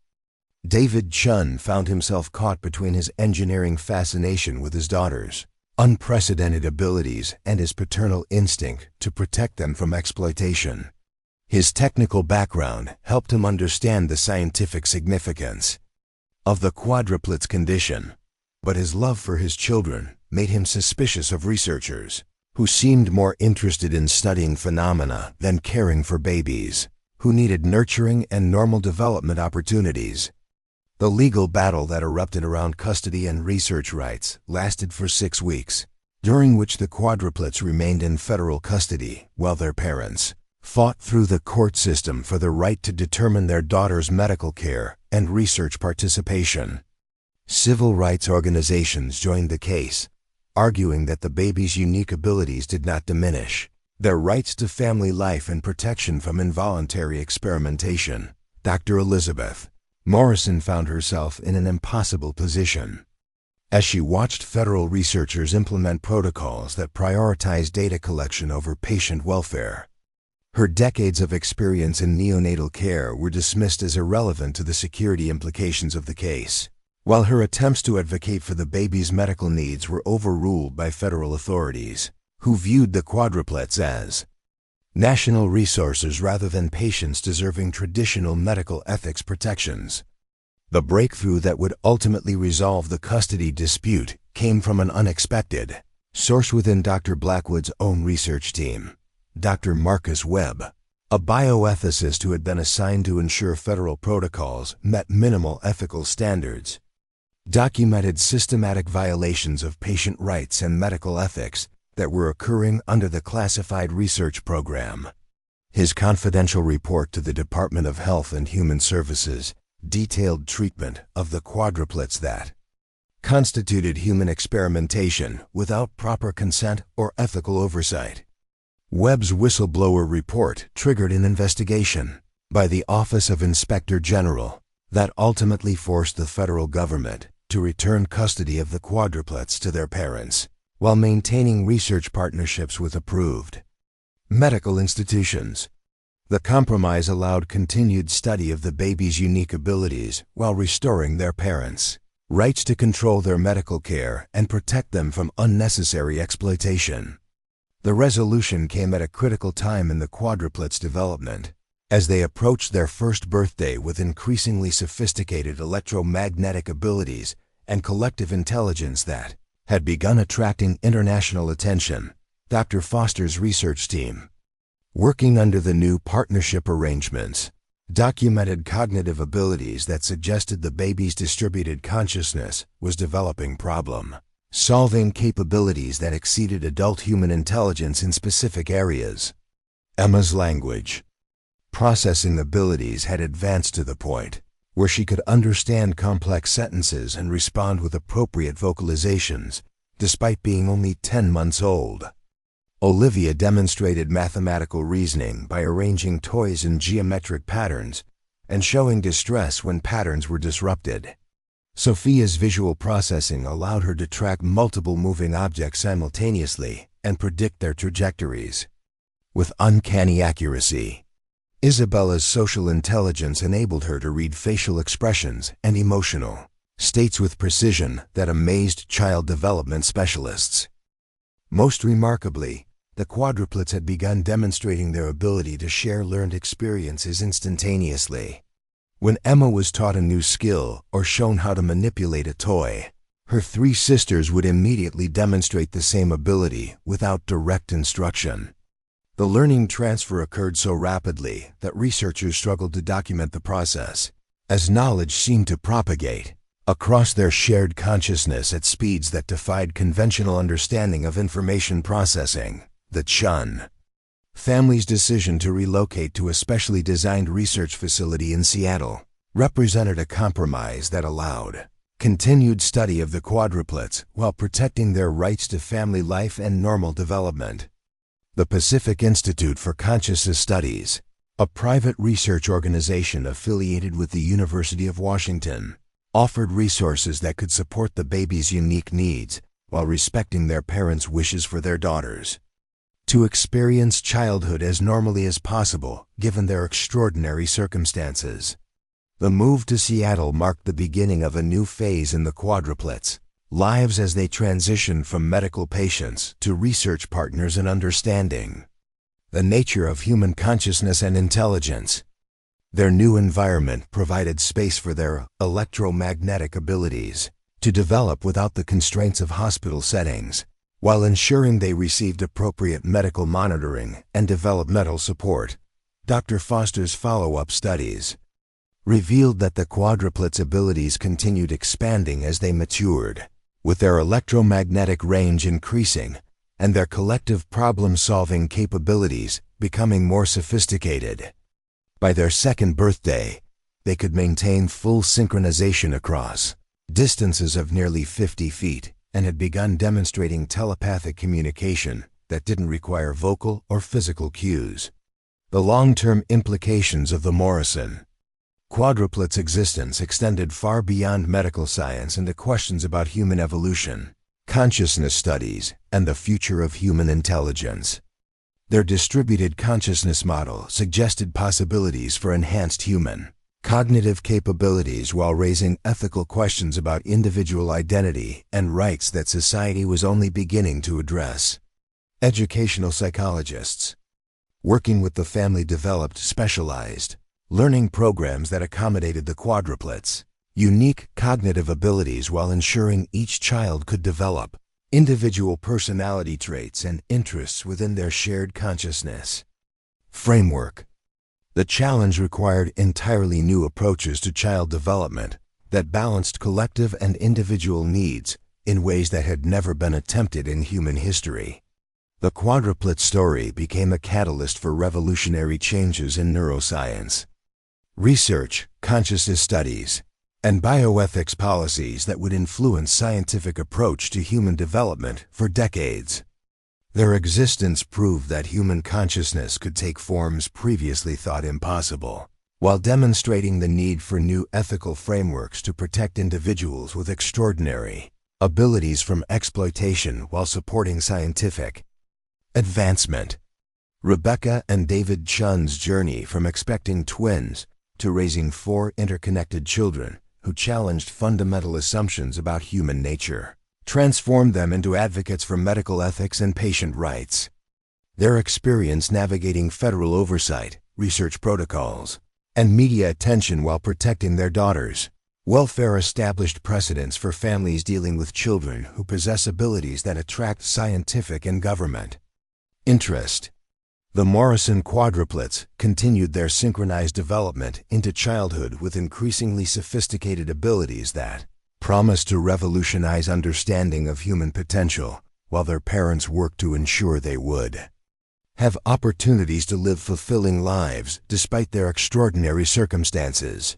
David Chun found himself caught between his engineering fascination with his daughters' unprecedented abilities and his paternal instinct to protect them from exploitation. His technical background helped him understand the scientific significance of the quadruplets condition, but his love for his children made him suspicious of researchers who seemed more interested in studying phenomena than caring for babies who needed nurturing and normal development opportunities. The legal battle that erupted around custody and research rights lasted for 6 weeks, during which the quadruplets remained in federal custody while their parents fought through the court system for the right to determine their daughters' medical care and research participation. Civil rights organizations joined the case, arguing that the baby's unique abilities did not diminish their rights to family life and protection from involuntary experimentation. Dr. Elizabeth Morrison found herself in an impossible position. As she watched federal researchers implement protocols that prioritize data collection over patient welfare, her decades of experience in neonatal care were dismissed as irrelevant to the security implications of the case, while her attempts to advocate for the baby's medical needs were overruled by federal authorities, who viewed the quadruplets as national resources rather than patients deserving traditional medical ethics protections. The breakthrough that would ultimately resolve the custody dispute came from an unexpected source within Dr. Blackwood's own research team. Dr. Marcus Webb, a bioethicist who had been assigned to ensure federal protocols met minimal ethical standards, documented systematic violations of patient rights and medical ethics that were occurring under the classified research program. His confidential report to the Department of Health and Human Services detailed treatment of the quadruplets that constituted human experimentation without proper consent or ethical oversight. Webb's whistleblower report triggered an investigation by the Office of Inspector General that ultimately forced the federal government to return custody of the quadruplets to their parents while maintaining research partnerships with approved medical institutions. The compromise allowed continued study of the baby's unique abilities while restoring their parents' rights to control their medical care and protect them from unnecessary exploitation. The resolution came at a critical time in the quadruplets' development, as they approached their first birthday with increasingly sophisticated electromagnetic abilities and collective intelligence that had begun attracting international attention. Dr. Foster's research team, working under the new partnership arrangements, documented cognitive abilities that suggested the baby's distributed consciousness was developing problem-solving capabilities that exceeded adult human intelligence in specific areas. Emma's language processing abilities had advanced to the point where she could understand complex sentences and respond with appropriate vocalizations, despite being only 10 months old. Olivia demonstrated mathematical reasoning by arranging toys in geometric patterns and showing distress when patterns were disrupted. Sophia's visual processing allowed her to track multiple moving objects simultaneously and predict their trajectories with uncanny accuracy. Isabella's social intelligence enabled her to read facial expressions and emotional states with precision that amazed child development specialists. Most remarkably, the quadruplets had begun demonstrating their ability to share learned experiences instantaneously. When Emma was taught a new skill or shown how to manipulate a toy, her 3 sisters would immediately demonstrate the same ability without direct instruction. The learning transfer occurred so rapidly that researchers struggled to document the process, as knowledge seemed to propagate across their shared consciousness at speeds that defied conventional understanding of information processing. The Chun family's decision to relocate to a specially designed research facility in Seattle represented a compromise that allowed continued study of the quadruplets while protecting their rights to family life and normal development. The Pacific Institute for Consciousness Studies, a private research organization affiliated with the University of Washington, offered resources that could support the baby's unique needs while respecting their parents' wishes for their daughters to experience childhood as normally as possible given their extraordinary circumstances. The move to Seattle marked the beginning of a new phase in the quadruplets' lives as they transitioned from medical patients to research partners in understanding the nature of human consciousness and intelligence. Their new environment provided space for their electromagnetic abilities to develop without the constraints of hospital settings, while ensuring they received appropriate medical monitoring and developmental support. Dr. Foster's follow-up studies revealed that the quadruplets' abilities continued expanding as they matured, with their electromagnetic range increasing and their collective problem-solving capabilities becoming more sophisticated. By their second birthday, they could maintain full synchronization across distances of nearly 50 feet and had begun demonstrating telepathic communication that didn't require vocal or physical cues. The long-term implications of the Morrison Quadruplets' existence extended far beyond medical science into questions about human evolution, consciousness studies, and the future of human intelligence. Their distributed consciousness model suggested possibilities for enhanced human cognitive capabilities while raising ethical questions about individual identity and rights that society was only beginning to address. Educational psychologists, working with the family, developed specialized learning programs that accommodated the quadruplets' unique cognitive abilities while ensuring each child could develop individual personality traits and interests within their shared consciousness framework. The challenge required entirely new approaches to child development that balanced collective and individual needs in ways that had never been attempted in human history. The quadruplet story became a catalyst for revolutionary changes in neuroscience, research, consciousness studies, and bioethics policies that would influence scientific approach to human development for decades. Their existence proved that human consciousness could take forms previously thought impossible, while demonstrating the need for new ethical frameworks to protect individuals with extraordinary abilities from exploitation while supporting scientific advancement. Rebecca and David Chun's journey from expecting twins to raising 4 interconnected children who challenged fundamental assumptions about human nature transformed them into advocates for medical ethics and patient rights. Their experience navigating federal oversight, research protocols, and media attention while protecting their daughters' welfare established precedents for families dealing with children who possess abilities that attract scientific and government interest. The Morrison quadruplets continued their synchronized development into childhood with increasingly sophisticated abilities that promised to revolutionize understanding of human potential, while their parents worked to ensure they would have opportunities to live fulfilling lives despite their extraordinary circumstances.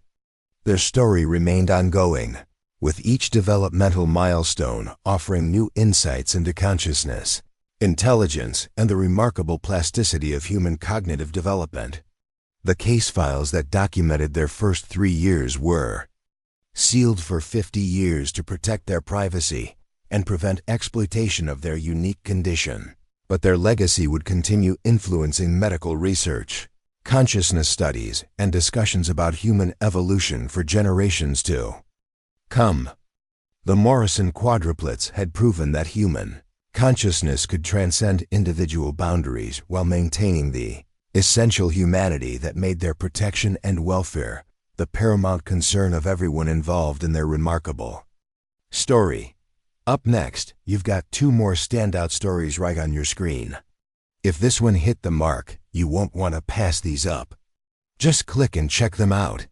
Their story remained ongoing, with each developmental milestone offering new insights into consciousness, intelligence, and the remarkable plasticity of human cognitive development. The case files that documented their first 3 years were sealed for 50 years to protect their privacy and prevent exploitation of their unique condition, but their legacy would continue influencing medical research, consciousness studies, and discussions about human evolution for generations to come. The Morrison quadruplets had proven that human consciousness could transcend individual boundaries while maintaining the essential humanity that made their protection and welfare the paramount concern of everyone involved in their remarkable story. Up next, you've got 2 more standout stories right on your screen. If this one hit the mark, you won't want to pass these up. Just click and check them out.